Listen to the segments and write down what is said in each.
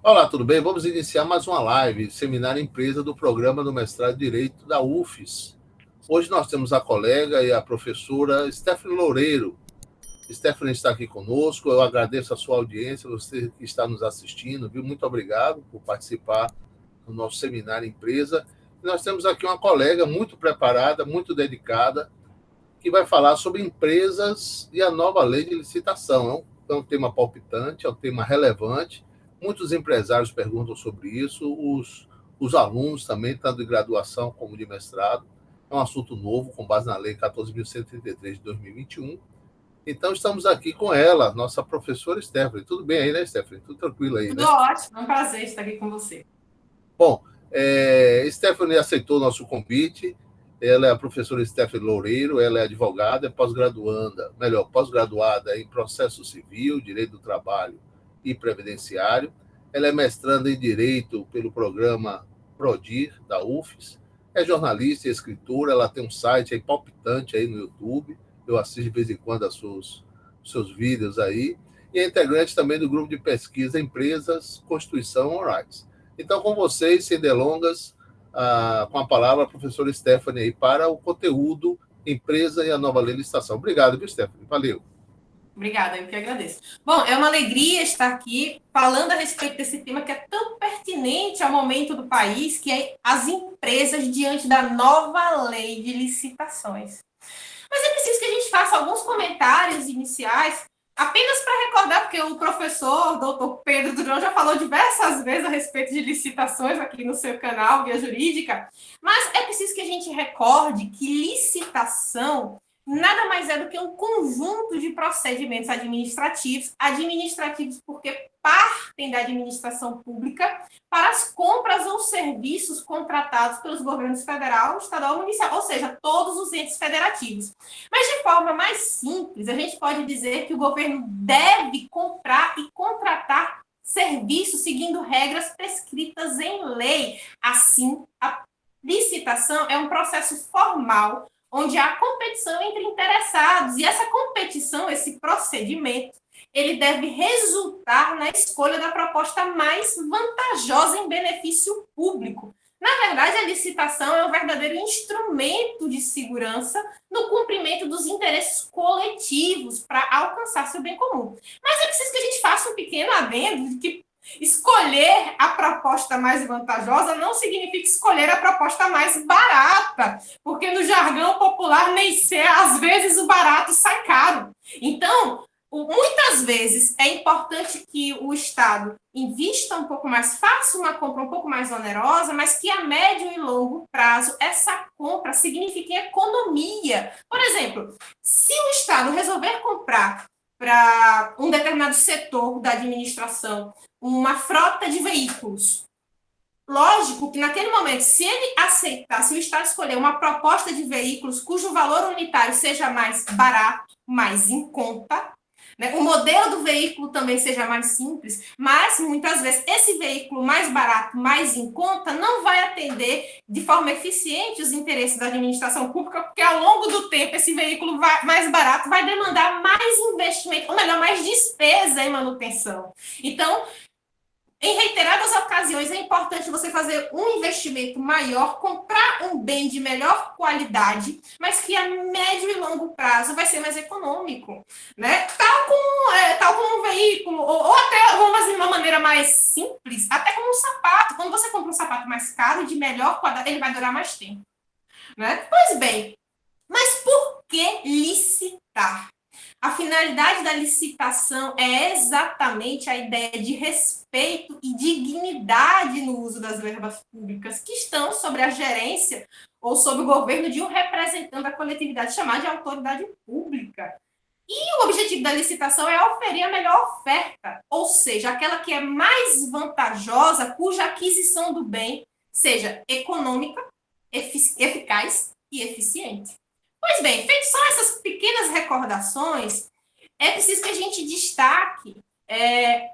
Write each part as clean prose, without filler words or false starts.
Olá, tudo bem? Vamos iniciar mais uma live, Seminário Empresa do Programa do Mestrado de Direito da UFES. Hoje nós temos a colega e a professora Stephanie Loureiro. Stephanie está aqui conosco, eu agradeço a sua audiência, você que está nos assistindo, viu? Muito obrigado por participar do nosso Seminário Empresa. E nós temos aqui uma colega muito preparada, muito dedicada, que vai falar sobre empresas e a nova lei de licitação. É um tema palpitante, é um tema relevante. Muitos empresários perguntam sobre isso, os alunos também, tanto de graduação como de mestrado. É um assunto novo, com base na Lei 14.133 de 2021. Então, estamos aqui com ela, nossa professora Stephanie. Tudo bem aí, né, Stephanie? Tudo tranquilo aí, Tudo né? ótimo, é um prazer estar aqui com você. Bom, Stephanie aceitou o nosso convite. Ela é a professora Stephanie Loureiro, ela é advogada, é pós-graduanda, melhor, pós-graduada em processo civil, direito do trabalho e previdenciário. Ela é mestranda em direito pelo programa PRODIR, da UFES. É jornalista e escritora, ela tem um site aí palpitante aí no YouTube. Eu assisto de vez em quando os seus vídeos aí. E é integrante também do grupo de pesquisa Empresas, Constituição e Rights. Então, com vocês, sem delongas, com a palavra a professora Stephanie aí para o conteúdo Empresa e a Nova Lei de Licitação. Obrigado, viu, Stephanie? Valeu. Obrigada, eu que agradeço. Bom, é uma alegria estar aqui falando a respeito desse tema que é tão pertinente ao momento do país, que é as empresas diante da nova lei de licitações. Mas é preciso que a gente faça alguns comentários iniciais, apenas para recordar, porque o professor, doutor Pedro Durão, já falou diversas vezes a respeito de licitações aqui no seu canal, Via Jurídica, mas é preciso que a gente recorde que licitação nada mais é do que um conjunto de procedimentos administrativos porque partem da administração pública para as compras ou serviços contratados pelos governos federal, estadual e municipal, ou seja, todos os entes federativos. Mas de forma mais simples, a gente pode dizer que o governo deve comprar e contratar serviços seguindo regras prescritas em lei. Assim, a licitação é um processo formal onde há competição entre interessados, e essa competição, esse procedimento, ele deve resultar na escolha da proposta mais vantajosa em benefício público. Na verdade, a licitação é um verdadeiro instrumento de segurança no cumprimento dos interesses coletivos para alcançar seu bem comum. Mas é preciso que a gente faça um pequeno adendo de que escolher a proposta mais vantajosa não significa escolher a proposta mais barata, porque no jargão popular nem ser, às vezes o barato sai caro. Então, muitas vezes é importante que o Estado invista um pouco mais, faça uma compra um pouco mais onerosa, mas que a médio e longo prazo essa compra signifique economia. Por exemplo, se o Estado resolver comprar para um determinado setor da administração uma frota de veículos, lógico que naquele momento, se ele aceitar, se o Estado escolher uma proposta de veículos cujo valor unitário seja mais barato, mais em conta, né? O modelo do veículo também seja mais simples, mas muitas vezes esse veículo mais barato, mais em conta, não vai atender de forma eficiente os interesses da administração pública, porque ao longo do tempo esse veículo mais barato vai demandar mais investimento, ou melhor, mais despesa em manutenção. Então, em reiteradas ocasiões, é importante você fazer um investimento maior, comprar um bem de melhor qualidade, mas que a médio e longo prazo vai ser mais econômico, né? Tal como um veículo, ou até, vamos fazer de uma maneira mais simples, até como um sapato. Quando você compra um sapato mais caro, de melhor qualidade, ele vai durar mais tempo, né? Pois bem, mas por que licitar? A finalidade da licitação é exatamente a ideia de respeito e dignidade no uso das verbas públicas que estão sobre a gerência ou sob o governo de um representante da coletividade chamado de autoridade pública. E o objetivo da licitação é oferir a melhor oferta, ou seja, aquela que é mais vantajosa, cuja aquisição do bem seja econômica, eficaz e eficiente. Pois bem, feitas só essas pequenas recordações, é preciso que a gente destaque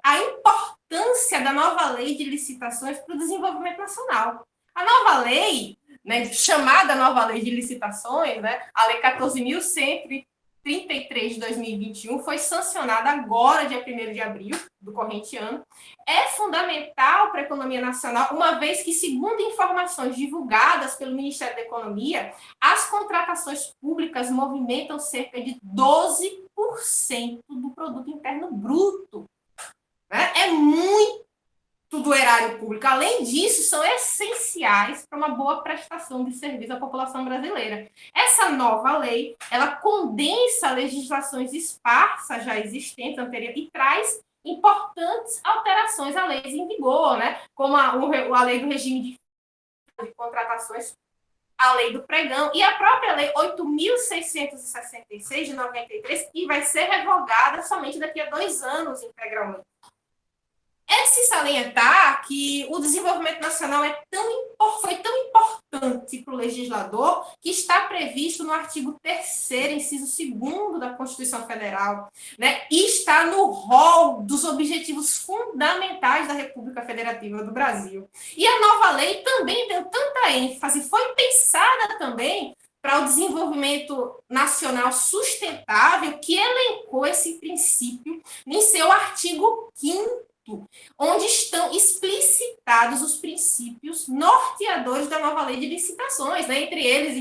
a importância da nova lei de licitações para o desenvolvimento nacional. A nova lei, né, chamada nova lei de licitações, né, a lei 14.133 33 de 2021, foi sancionada agora, dia 1º de abril do corrente ano, é fundamental para a economia nacional, uma vez que, segundo informações divulgadas pelo Ministério da Economia, as contratações públicas movimentam cerca de 12% do produto interno bruto. Né? É muito do erário público. Além disso, são essenciais para uma boa prestação de serviço à população brasileira. Essa nova lei, ela condensa legislações esparsas já existentes anteriores e traz importantes alterações a leis em vigor, né? Como a lei do regime de contratações, a lei do pregão e a própria lei 8.666 de 93, que vai ser revogada somente daqui a 2 anos integralmente. É de se salientar que o desenvolvimento nacional foi tão importante para o legislador que está previsto no artigo 3º, inciso 2º da Constituição Federal, né? E está no rol dos objetivos fundamentais da República Federativa do Brasil. E a nova lei também deu tanta ênfase, foi pensada também para o desenvolvimento nacional sustentável, que elencou esse princípio em seu artigo 5º, onde estão explicitados os princípios norteadores da nova lei de licitações, né? Entre eles,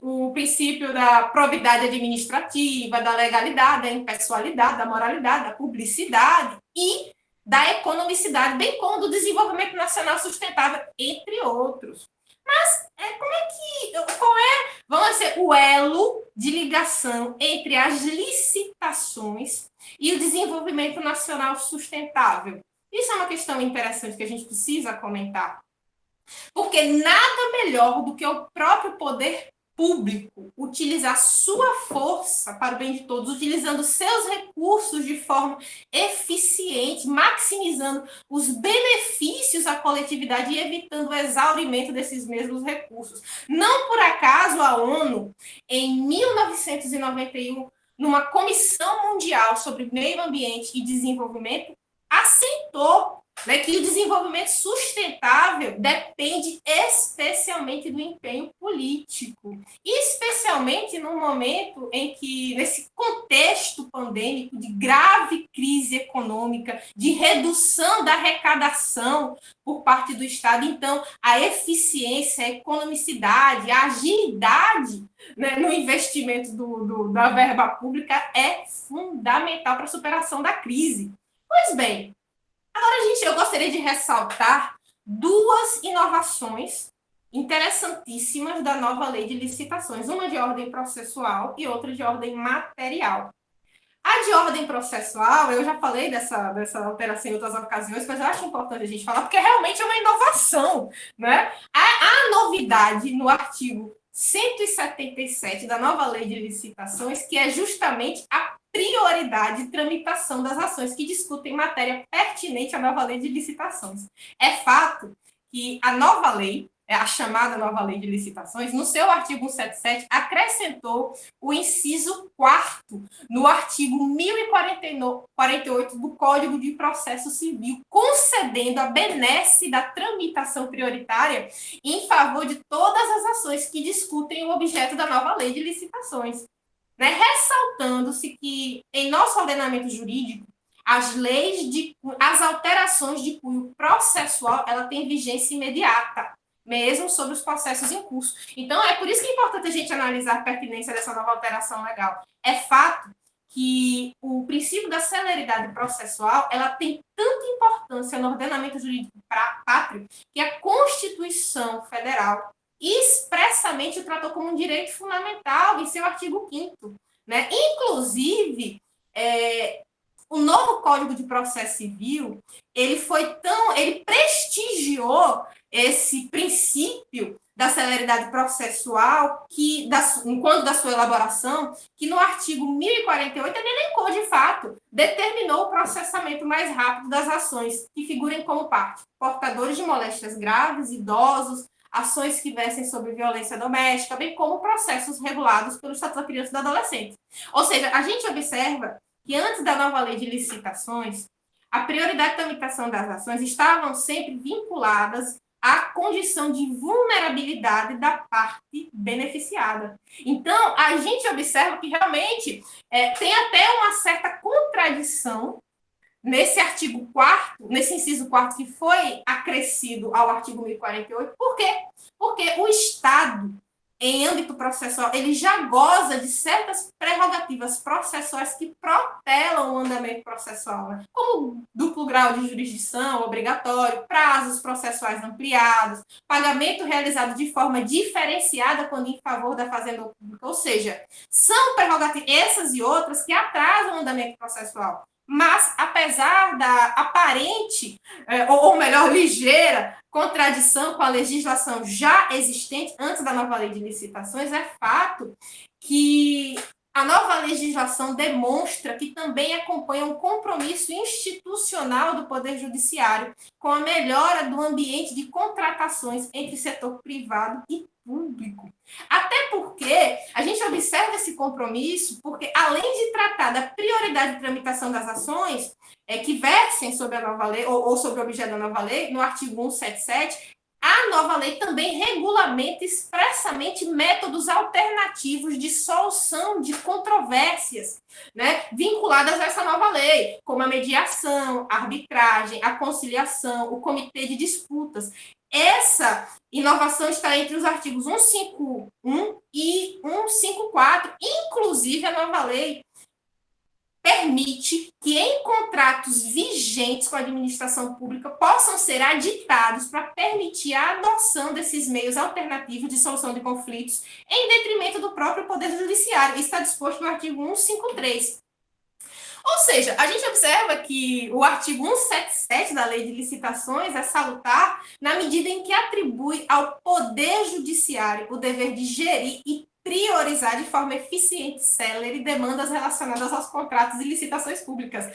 o princípio da probidade administrativa, da legalidade, da impessoalidade, da moralidade, da publicidade e da economicidade, bem como do desenvolvimento nacional sustentável, entre outros. Mas vamos dizer, o elo de ligação entre as licitações e o desenvolvimento nacional sustentável? Isso é uma questão interessante que a gente precisa comentar. Porque nada melhor do que o próprio poder público utilizar sua força para o bem de todos, utilizando seus recursos de forma eficiente, maximizando os benefícios à coletividade e evitando o exaurimento desses mesmos recursos. Não por acaso a ONU, em 1991, numa Comissão Mundial sobre Meio Ambiente e Desenvolvimento, assentou, né, que o desenvolvimento sustentável depende especialmente do empenho político, especialmente no momento em que, nesse contexto pandêmico de grave crise econômica, de redução da arrecadação por parte do Estado, então a eficiência, a economicidade, a agilidade, né, no investimento da verba pública é fundamental para a superação da crise. Pois bem, agora, eu gostaria de ressaltar 2 inovações interessantíssimas da nova lei de licitações, uma de ordem processual e outra de ordem material. A de ordem processual, eu já falei dessa alteração em outras ocasiões, mas eu acho importante a gente falar, porque realmente é uma inovação, né? A novidade no artigo 177 da nova lei de licitações, que é justamente a prioridade de tramitação das ações que discutem matéria pertinente à nova lei de licitações. É fato que a nova lei, a chamada nova lei de licitações, no seu artigo 177, acrescentou o inciso 4º no artigo 1048 do Código de Processo Civil, concedendo a benesse da tramitação prioritária em favor de todas as ações que discutem o objeto da nova lei de licitações. Né? Ressaltando-se que, em nosso ordenamento jurídico, as alterações de cunho processual, ela tem vigência imediata, mesmo sobre os processos em curso. Então, é por isso que é importante a gente analisar a pertinência dessa nova alteração legal. É fato que o princípio da celeridade processual, ela tem tanta importância no ordenamento jurídico pátrio que a Constituição Federal expressamente o tratou como um direito fundamental em seu artigo 5º, né? Inclusive, o novo Código de Processo Civil, ele prestigiou esse princípio da celeridade processual, enquanto da sua elaboração, que no artigo 1048 ele elencou de fato, determinou o processamento mais rápido das ações que figurem como parte portadores de moléstias graves, idosos, ações que versem sobre violência doméstica, bem como processos regulados pelo Estatuto da Criança e do Adolescente. Ou seja, a gente observa que antes da nova lei de licitações, a prioridade de tramitação das ações estavam sempre vinculadas a condição de vulnerabilidade da parte beneficiada. Então, a gente observa que realmente tem até uma certa contradição nesse artigo 4º, nesse inciso 4º que foi acrescido ao artigo 1048. Por quê? Porque o Estado, em âmbito processual, ele já goza de certas prerrogativas processuais que protelam o andamento processual, né? Como duplo grau de jurisdição obrigatório, prazos processuais ampliados, pagamento realizado de forma diferenciada quando em favor da fazenda pública, ou seja, são prerrogativas essas e outras que atrasam o andamento processual. Mas, apesar da aparente, ou melhor, ligeira, contradição com a legislação já existente antes da nova lei de licitações, é fato que a nova legislação demonstra que também acompanha um compromisso institucional do Poder Judiciário com a melhora do ambiente de contratações entre setor privado e público. Até porque a gente observa esse compromisso, porque além de tratar da prioridade de tramitação das ações que versem sobre a nova lei, ou sobre o objeto da nova lei, no artigo 177, a nova lei também regulamenta expressamente métodos alternativos de solução de controvérsias, né, vinculadas a essa nova lei, como a mediação, a arbitragem, a conciliação, o comitê de disputas. Essa inovação está entre os artigos 151 e 154. Inclusive, a nova lei permite que em contratos vigentes com a administração pública possam ser aditados para permitir a adoção desses meios alternativos de solução de conflitos em detrimento do próprio Poder Judiciário. Isso está disposto no artigo 153. Ou seja, a gente observa que o artigo 177 da Lei de Licitações é salutar na medida em que atribui ao Poder Judiciário o dever de gerir e priorizar de forma eficiente e célere demandas relacionadas aos contratos e licitações públicas.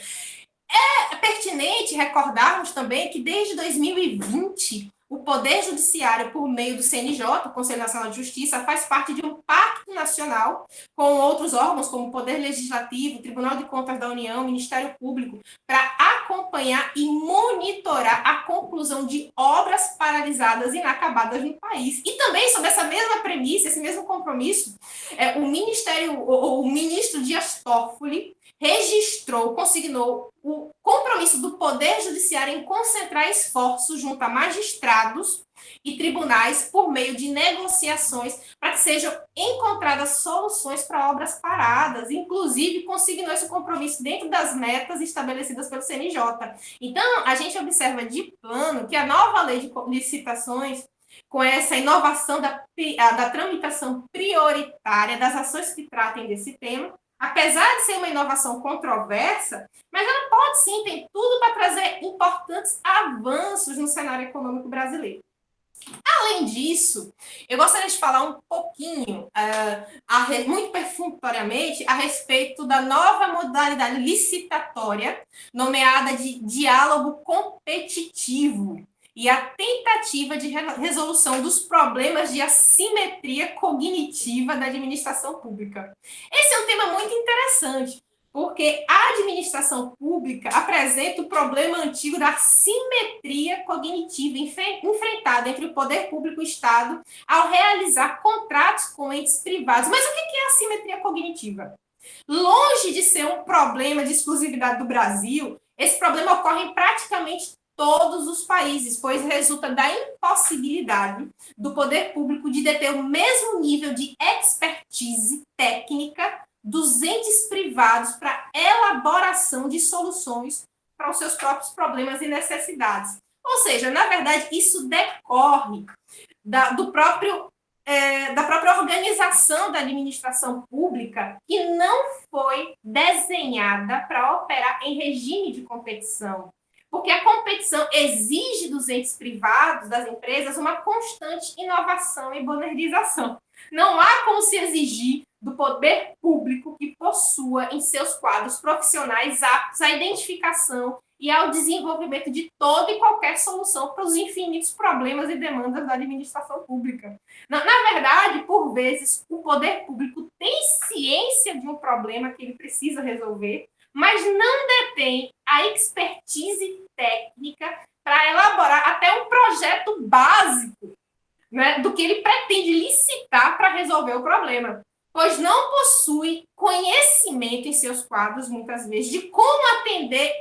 É pertinente recordarmos também que desde 2020 o Poder Judiciário, por meio do CNJ, o Conselho Nacional de Justiça, faz parte de um pacto nacional com outros órgãos, como o Poder Legislativo, Tribunal de Contas da União, Ministério Público, para acompanhar e monitorar a conclusão de obras paralisadas e inacabadas no país. E também, sob essa mesma premissa, esse mesmo compromisso, o ministro Dias Toffoli consignou o compromisso do Poder Judiciário em concentrar esforços junto a magistrados e tribunais por meio de negociações para que sejam encontradas soluções para obras paradas. Inclusive, consignou esse compromisso dentro das metas estabelecidas pelo CNJ. Então, a gente observa de plano que a nova lei de licitações, com essa inovação da tramitação prioritária das ações que tratem desse tema, apesar de ser uma inovação controversa, mas ela pode sim, tem tudo para trazer importantes avanços no cenário econômico brasileiro. Além disso, eu gostaria de falar um pouquinho, muito perfunctoriamente, a respeito da nova modalidade licitatória, nomeada de diálogo competitivo, e a tentativa de resolução dos problemas de assimetria cognitiva da administração pública. Esse é um tema muito interessante, porque a administração pública apresenta o problema antigo da assimetria cognitiva enfrentada entre o poder público e o Estado ao realizar contratos com entes privados. Mas o que é assimetria cognitiva? Longe de ser um problema de exclusividade do Brasil, esse problema ocorre em praticamente todos os países, pois resulta da impossibilidade do poder público de deter o mesmo nível de expertise técnica dos entes privados para elaboração de soluções para os seus próprios problemas e necessidades. Ou seja, na verdade, isso decorre da própria organização da administração pública, que não foi desenhada para operar em regime de competição. Porque a competição exige dos entes privados, das empresas, uma constante inovação e modernização. Não há como se exigir do poder público que possua em seus quadros profissionais aptos à identificação e ao desenvolvimento de toda e qualquer solução para os infinitos problemas e demandas da administração pública. Na verdade, por vezes, o poder público tem ciência de um problema que ele precisa resolver, mas não detém a expertise técnica para elaborar até um projeto básico né, do que ele pretende licitar para resolver o problema, pois não possui conhecimento em seus quadros, muitas vezes, de como atender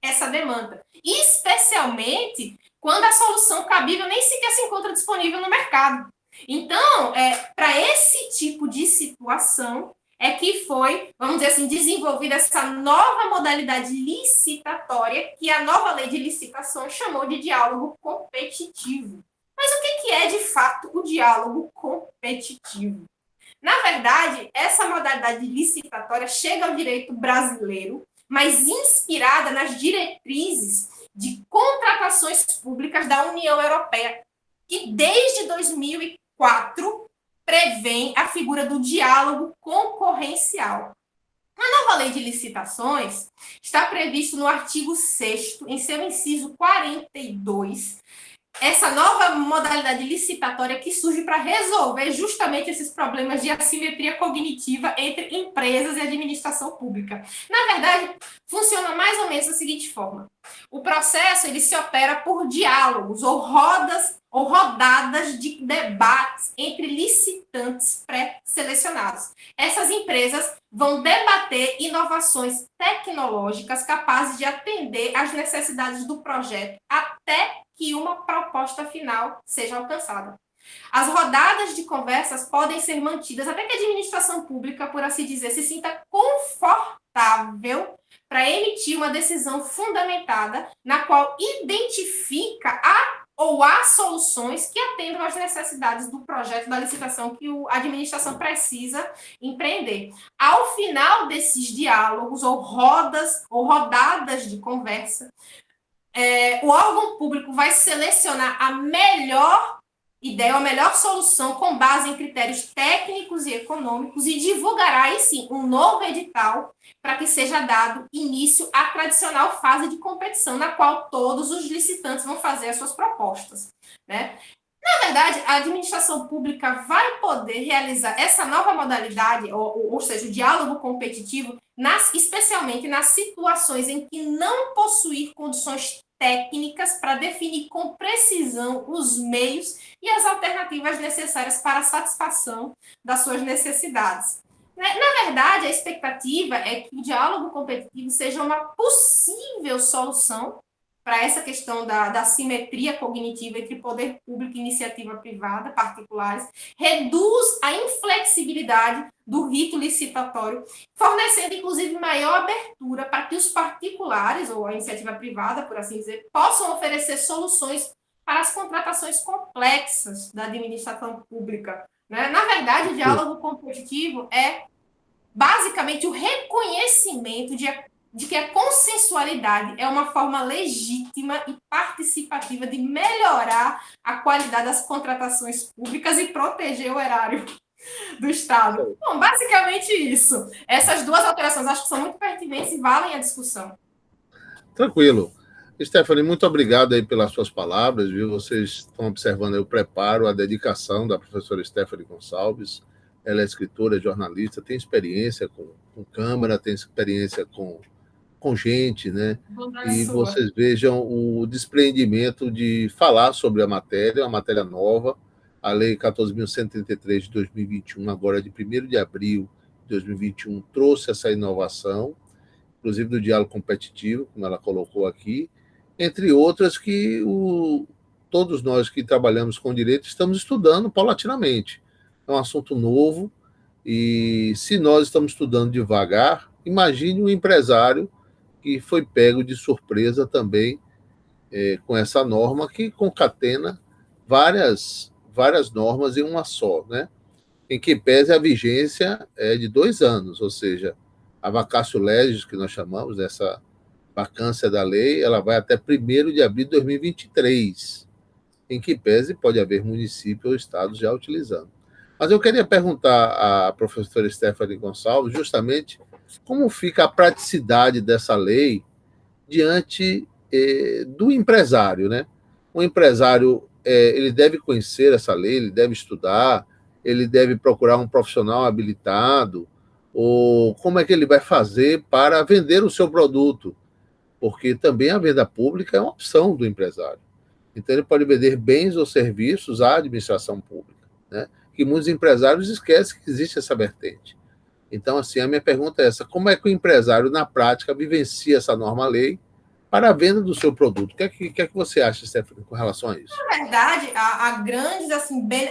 essa demanda, especialmente quando a solução cabível nem sequer se encontra disponível no mercado. Então, para esse tipo de situação, é que foi, vamos dizer assim, desenvolvida essa nova modalidade licitatória, que a nova lei de licitação chamou de diálogo competitivo. Mas o que é, de fato, o diálogo competitivo? Na verdade, essa modalidade licitatória chega ao direito brasileiro, mas inspirada nas diretrizes de contratações públicas da União Europeia, que desde 2004 prevêem a figura do diálogo concorrencial. A nova lei de licitações está previsto no artigo 6º, em seu inciso 42, essa nova modalidade licitatória que surge para resolver justamente esses problemas de assimetria cognitiva entre empresas e administração pública. Na verdade, funciona mais ou menos da seguinte forma. O processo ele se opera por diálogos ou rodadas de debates entre licitantes pré-selecionados. Essas empresas vão debater inovações tecnológicas capazes de atender às necessidades do projeto até que uma proposta final seja alcançada. As rodadas de conversas podem ser mantidas até que a administração pública, por assim dizer, se sinta confortável para emitir uma decisão fundamentada na qual identifica ou há soluções que atendam às necessidades do projeto da licitação que a administração precisa empreender. Ao final desses diálogos ou rodadas de conversa, o órgão público vai selecionar a melhor ideia, a melhor solução com base em critérios técnicos e econômicos e divulgará, aí sim, um novo edital para que seja dado início à tradicional fase de competição, na qual todos os licitantes vão fazer as suas propostas, né? Na verdade, a administração pública vai poder realizar essa nova modalidade, ou seja, o diálogo competitivo, especialmente nas situações em que não possuir condições técnicas para definir com precisão os meios e as alternativas necessárias para a satisfação das suas necessidades. Na verdade, a expectativa é que o diálogo competitivo seja uma possível solução para essa questão da simetria cognitiva entre poder público e iniciativa privada, particulares, reduz a inflexibilidade do rito licitatório, fornecendo, inclusive, maior abertura para que os particulares, ou a iniciativa privada, por assim dizer, possam oferecer soluções para as contratações complexas da administração pública, né? Na verdade, o diálogo competitivo é, basicamente, o reconhecimento de que a consensualidade é uma forma legítima e participativa de melhorar a qualidade das contratações públicas e proteger o erário do Estado. Bom, basicamente isso. Essas duas alterações acho que são muito pertinentes e valem a discussão. Tranquilo. Stephanie, muito obrigado aí pelas suas palavras, viu? Vocês estão observando aí o preparo, a dedicação da professora Stephanie Gonçalves. Ela é escritora, é jornalista, tem experiência com câmara, tem experiência com gente, né? E vocês vejam o despreendimento de falar sobre a matéria, uma matéria nova, a Lei 14.133 de 2021, agora de 1º de abril de 2021, trouxe essa inovação, inclusive do diálogo competitivo, como ela colocou aqui, entre outras que todos nós que trabalhamos com direito estamos estudando paulatinamente. É um assunto novo e se nós estamos estudando devagar, imagine um empresário que foi pego de surpresa também com essa norma que concatena várias normas em uma só, né? Em que pese a vigência de 2 anos, ou seja, a vacatio legis, que nós chamamos dessa vacância da lei, ela vai até 1º de abril de 2023, em que pese pode haver município ou estado já utilizando. Mas eu queria perguntar à professora Stephanie Gonçalves justamente como fica a praticidade dessa lei diante do empresário, né? O empresário ele deve conhecer essa lei, ele deve estudar, ele deve procurar um profissional habilitado, ou como é que ele vai fazer para vender o seu produto? Porque também a venda pública é uma opção do empresário. Então, ele pode vender bens ou serviços à administração pública, né? Que muitos empresários esquecem que existe essa vertente. Então, assim, a minha pergunta é essa: como é que o empresário, na prática, vivencia essa norma-lei para a venda do seu produto? O que é que você acha, Stephanie, com relação a isso? Na verdade,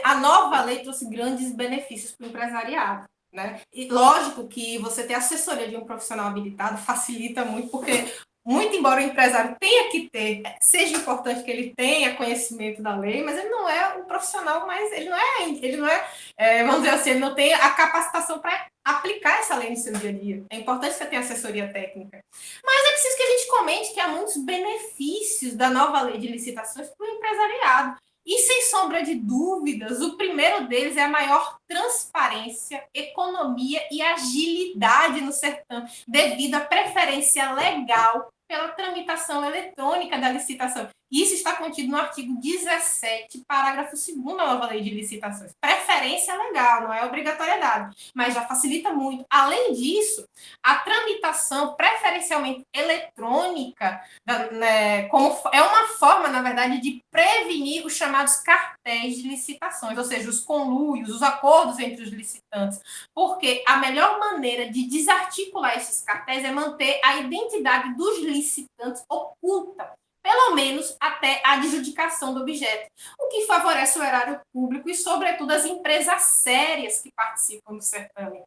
a nova lei trouxe grandes benefícios para o empresariado. Né? E lógico que você ter assessoria de um profissional habilitado facilita muito, porque muito embora o empresário tenha que ter, seja importante que ele tenha conhecimento da lei, mas ele não é um profissional, mas ele não é, vamos dizer assim, ele não tem a capacitação para aplicar essa lei no seu dia a dia. É importante que você tenha assessoria técnica. Mas é preciso que a gente comente que há muitos benefícios da nova lei de licitações para o empresariado. E, sem sombra de dúvidas, o primeiro deles é a maior transparência, economia e agilidade no sertão, devido à preferência legal pela tramitação eletrônica da licitação. Isso está contido no artigo 17, parágrafo 2º da nova lei de licitações. Preferência legal, não é obrigatoriedade, mas já facilita muito. Além disso, a tramitação preferencialmente eletrônica, né, é uma forma, na verdade, de prevenir os chamados cartéis de licitações, ou seja, os conluios, os acordos entre os licitantes, porque a melhor maneira de desarticular esses cartéis é manter a identidade dos licitantes oculta, pelo menos até a adjudicação do objeto, o que favorece o erário público e, sobretudo, as empresas sérias que participam do certame.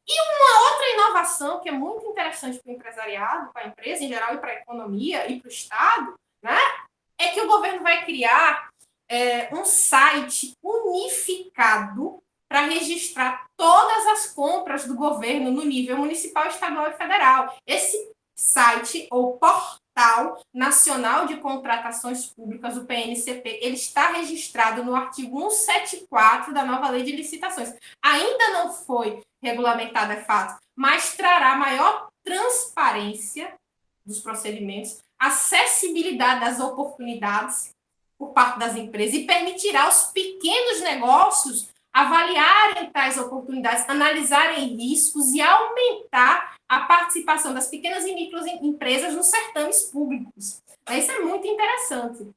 E uma outra inovação que é muito interessante para o empresariado, para a empresa em geral e para a economia e para o Estado, né, é que o governo vai criar um site unificado para registrar todas as compras do governo no nível municipal, estadual e federal. Esse site ou Portal Nacional de Contratações Públicas, o PNCP, ele está registrado no artigo 174 da nova lei de licitações. Ainda não foi regulamentado, é fato, mas trará maior transparência dos procedimentos, acessibilidade das oportunidades por parte das empresas e permitirá aos pequenos negócios avaliarem tais oportunidades, analisarem riscos e aumentar a participação das pequenas e microempresas nos certames públicos. Isso é muito interessante,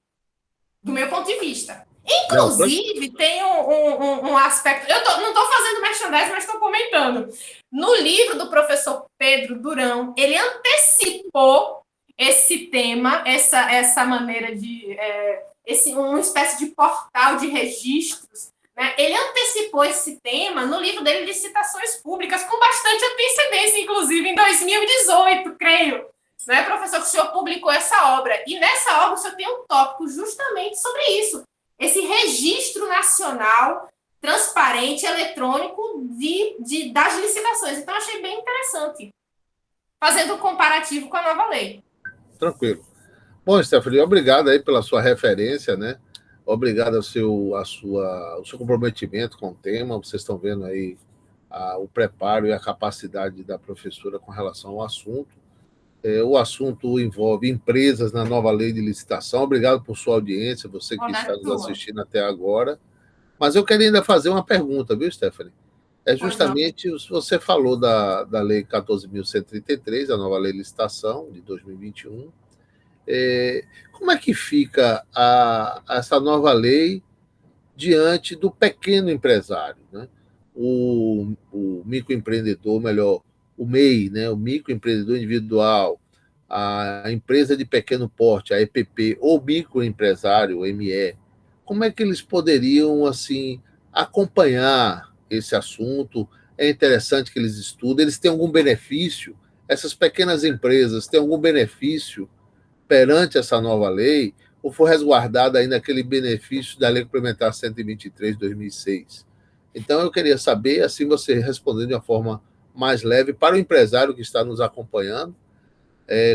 do meu ponto de vista. Inclusive, tem um aspecto... Eu não estou fazendo merchandising, mas estou comentando. No livro do professor Pedro Durão, ele antecipou esse tema, essa maneira de... uma espécie de portal de registros, né? Ele antecipou esse tema no livro dele, Licitações Públicas, com bastante antecedência, inclusive em 2018, creio. Né, professor, que o senhor publicou essa obra. E nessa obra o senhor tem um tópico justamente sobre isso. Esse registro nacional, transparente, eletrônico das licitações. Então, achei bem interessante, fazendo um comparativo com a nova lei. Tranquilo. Bom, Stephanie, obrigado aí pela sua referência, né? Obrigado ao seu comprometimento com o tema. Vocês estão vendo aí o preparo e a capacidade da professora com relação ao assunto. O assunto envolve empresas na nova lei de licitação. Obrigado por sua audiência, você que está nos assistindo até agora. Mas eu queria ainda fazer uma pergunta, viu, Stephanie? Justamente, você falou da Lei 14.133, a nova lei de licitação de 2021. Como é que fica essa nova lei diante do pequeno empresário, né? O microempreendedor, melhor, o MEI, né? O microempreendedor individual, a empresa de pequeno porte, a EPP, ou microempresário, o ME, como é que eles poderiam assim acompanhar esse assunto? É interessante que eles estudem, eles têm algum benefício? Essas pequenas empresas têm algum benefício perante essa nova lei, ou foi resguardado ainda aquele benefício da Lei Complementar 123 de 2006? Então, eu queria saber, assim, você respondendo de uma forma mais leve para o empresário que está nos acompanhando,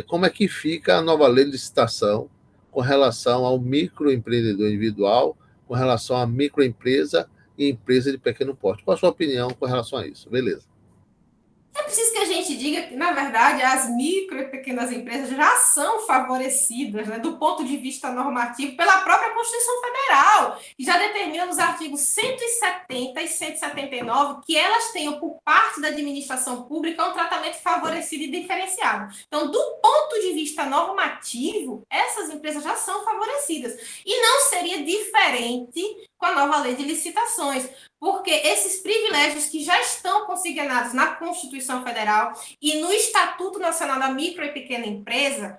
como é que fica a nova lei de licitação com relação ao microempreendedor individual, com relação à microempresa e empresa de pequeno porte. Qual a sua opinião com relação a isso? Beleza. É preciso que a gente gente diga que, na verdade, as micro e pequenas empresas já são favorecidas, né, do ponto de vista normativo pela própria Constituição Federal, que já determina nos artigos 170 e 179 que elas tenham, por parte da administração pública, um tratamento favorecido e diferenciado. Então, do ponto de vista normativo, essas empresas já são favorecidas. E não seria diferente com a nova lei de licitações, porque esses privilégios que já estão consignados na Constituição Federal e no Estatuto Nacional da Micro e Pequena Empresa,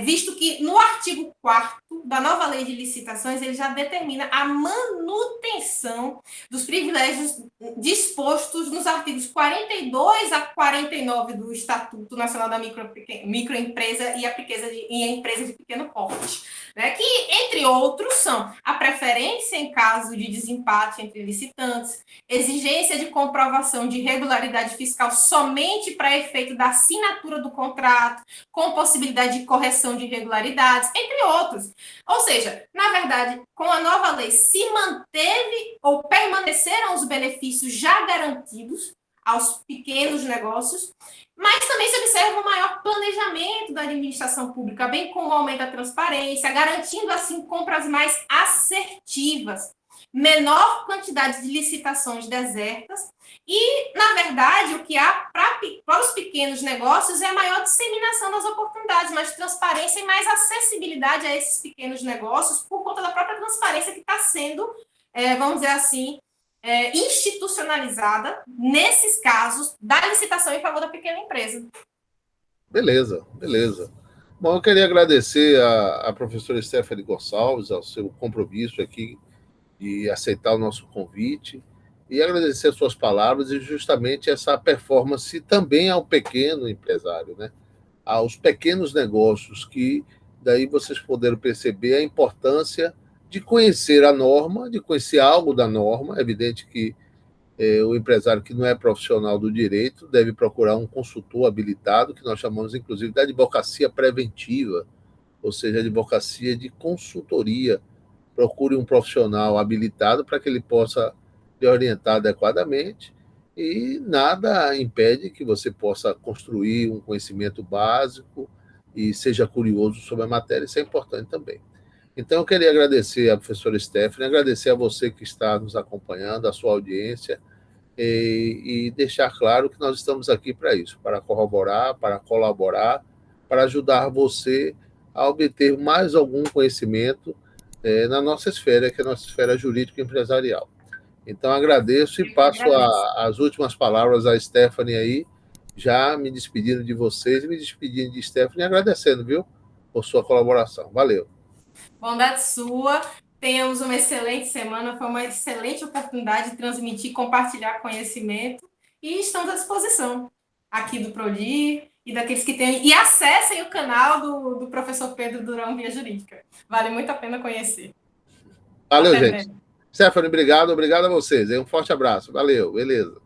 visto que no artigo 4º da nova lei de licitações, ele já determina a manutenção dos privilégios dispostos nos artigos 42 a 49 do Estatuto Nacional da Microempresa e a empresa de pequeno porte, né? Que, entre outros, são a preferência em caso de desempate entre licitantes, exigência de comprovação de regularidade fiscal somente para efeito da assinatura do contrato, com possibilidade de correção de irregularidades, entre outros. Ou seja, na verdade, com a nova lei se manteve ou permaneceram os benefícios já garantidos aos pequenos negócios, mas também se observa um maior planejamento da administração pública, bem como o aumento da transparência, garantindo, assim, compras mais assertivas, menor quantidade de licitações desertas e, na verdade, o que há para os pequenos negócios é a maior disseminação das oportunidades, mais transparência e mais acessibilidade a esses pequenos negócios por conta da própria transparência que está sendo, vamos dizer assim, institucionalizada nesses casos da licitação em favor da pequena empresa. Beleza, beleza. Bom, eu queria agradecer a professora Stephanie Gonçalves, ao seu compromisso aqui de aceitar o nosso convite e agradecer as suas palavras e justamente essa performance também ao pequeno empresário, né? Aos pequenos negócios, que daí vocês poderam perceber a importância de conhecer a norma, de conhecer algo da norma. É evidente que o empresário que não é profissional do direito deve procurar um consultor habilitado, que nós chamamos, inclusive, de advocacia preventiva, ou seja, advocacia de consultoria. Procure um profissional habilitado para que ele possa lhe orientar adequadamente e nada impede que você possa construir um conhecimento básico e seja curioso sobre a matéria. Isso é importante também. Então, eu queria agradecer à professora Stephanie, agradecer a você que está nos acompanhando, a sua audiência, e deixar claro que nós estamos aqui para isso, para corroborar, para colaborar, para ajudar você a obter mais algum conhecimento na nossa esfera, que é a nossa esfera jurídica empresarial. Então, agradeço e passo as últimas palavras à Stephanie aí, já me despedindo de vocês, me despedindo de Stephanie e agradecendo, viu, por sua colaboração. Valeu. Bondade sua, tenhamos uma excelente semana, foi uma excelente oportunidade de transmitir, compartilhar conhecimento e estamos à disposição aqui do Prodir e daqueles que têm, e acessem o canal do professor Pedro Durão Via Jurídica, vale muito a pena conhecer. Valeu, gente. Stephanie, obrigado a vocês, um forte abraço, valeu, beleza.